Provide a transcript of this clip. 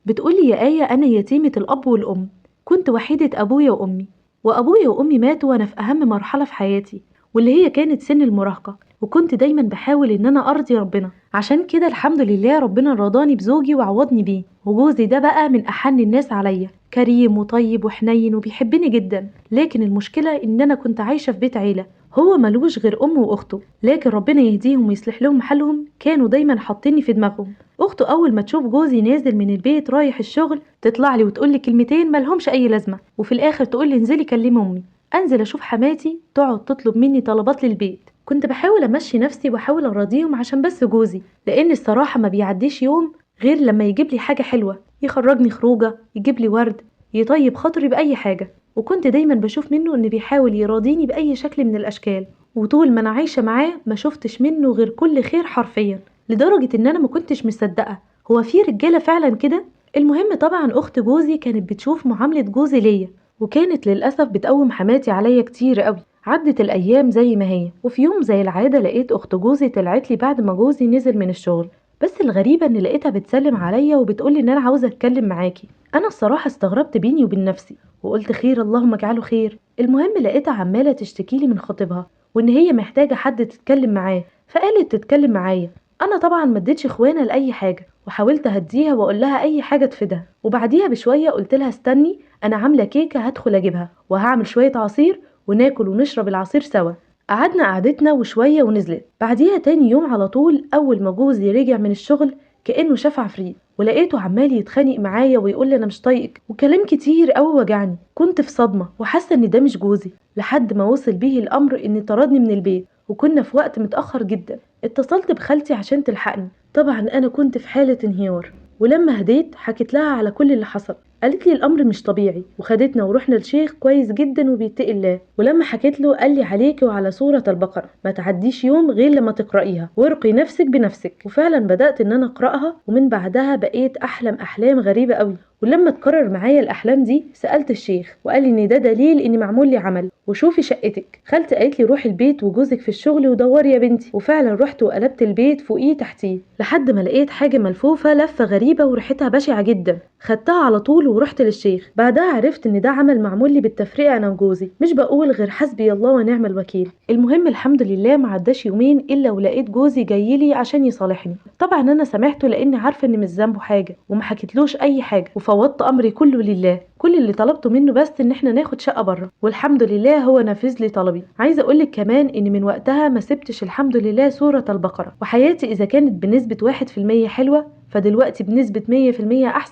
بتقولي يا آية أنا يتيمة الأب والأم، كنت وحيدة أبويا وأمي، وأبويا وأمي ماتوا وأنا في أهم مرحلة في حياتي، واللي هي كانت سن المراهقة، وكنت دايما بحاول إن أنا أرضي ربنا. عشان كده الحمد لله ربنا رضاني بزوجي وعوضني بيه، وجوزي ده بقى من أحن الناس عليا، كريم وطيب وحنين وبيحبني جدا. لكن المشكلة إن أنا كنت عايشة في بيت عيلة، هو ملوش غير أم وأخته، لكن ربنا يهديهم ويصلح لهم حالهم كانوا دايما حاطيني في دماغهم. أخته أول ما تشوف جوزي نازل من البيت رايح الشغل تطلع لي وتقول لي كلمتين ملهمش أي لازمة، وفي الآخر تقول لي انزلي كلمي أمي. أنزل أشوف حماتي تقعد تطلب مني طلبات للبيت، كنت بحاول أمشي نفسي وأحاول أراضيهم عشان بس جوزي، لأن الصراحة ما بيعديش يوم غير لما يجيب لي حاجة حلوة، يخرجني خروجة، يجيب لي ورد، يطيب خاطري بأي حاجة. وكنت دايما بشوف منه إن بيحاول يراضيني بأي شكل من الأشكال، وطول ما أنا عايشة معاه ما شفتش منه غير كل خير حرفيا، لدرجة إن أنا ما كنتش مصدقة هو في رجالة فعلا كده. المهم طبعا أخت جوزي كانت بتشوف معاملة جوزي ليا، وكانت للأسف بتقوم حماتي عليا كتير قوي. عدت الأيام زي ما هي، وفي يوم زي العادة لقيت أخت جوزي طلعت لي بعد ما جوزي نزل من الشغل، بس الغريبة إن لقيتها بتسلم عليا وبتقولي إن أنا عاوزة أتكلم معاكي. أنا الصراحة استغربت بيني وبين نفسي وقلت خير اللهم اجعله خير. المهم لقيتها عمالة تشتكيلي من خطيبها وإن هي محتاجة حد تتكلم معاه، فقالت تتكلم معايا. أنا طبعا ما اديتش إخوانها لأي حاجة، وحاولت أهديها وأقول لها أي حاجة تفيدها، وبعديها بشوية قلت لها استني أنا عاملة كيكة هدخل أجيبها، وهعمل شوية عصير وناكل ونشرب العصير سوا. قعدنا قعدتنا وشوية ونزلت. بعديها تاني يوم على طول أول ما جوزي رجع من الشغل كأنه شاف عفريت، ولقيته عمال يتخانق معايا ويقول لي انا مش طايقك وكلام كتير قوي وجعني. كنت في صدمة وحاسة ان ده مش جوزي، لحد ما وصل بيه الامر ان طردني من البيت، وكنا في وقت متأخر جدا. اتصلت بخالتي عشان تلحقني، طبعا انا كنت في حالة انهيار، ولما هديت حكيت لها على كل اللي حصل. قالت لي الامر مش طبيعي، وخدتنا ورحنا لشيخ كويس جدا وبيتقي الله. ولما حكيت له قال لي عليكي وعلى سورة البقرة ما تعديش يوم غير لما تقرأيها وارقي نفسك بنفسك. وفعلا بدأت ان انا اقرأها، ومن بعدها بقيت احلم احلام غريبة قوي. ولما تكرر معايا الاحلام دي سألت الشيخ وقال لي ان ده دليل ان معمول لي عمل، وشوفي شقتك. خالتي قالت لي روحي البيت وجوزك في الشغل ودوري يا بنتي، وفعلا رحت وقلبت البيت فوقيه تحتيه لحد ما لقيت حاجة ملفوفة لفة غريبة وريحتها بشعة جدا. خدتها على طول ورحت للشيخ، بعدها عرفت ان ده عمل معمول لي بالتفرقة انا وجوزي. مش بقول غير حسبي الله ونعم الوكيل. المهم الحمد لله ما عداش يومين الا ولقيت جوزي جاي لي عشان يصالحني. طبعا انا سامحته لاني عارفه ان مش ذنبه حاجه، وما حكيتلوش اي حاجه، وفوضت امري كله لله. كل اللي طلبته منه بس ان احنا ناخد شقه بره، والحمد لله هو نفذ لي طلبي. عايزه اقولك كمان ان من وقتها ما سبتش الحمد لله سوره البقره، وحياتي اذا كانت بنسبه 1% حلوه فدلوقتي بنسبه 100% احسن.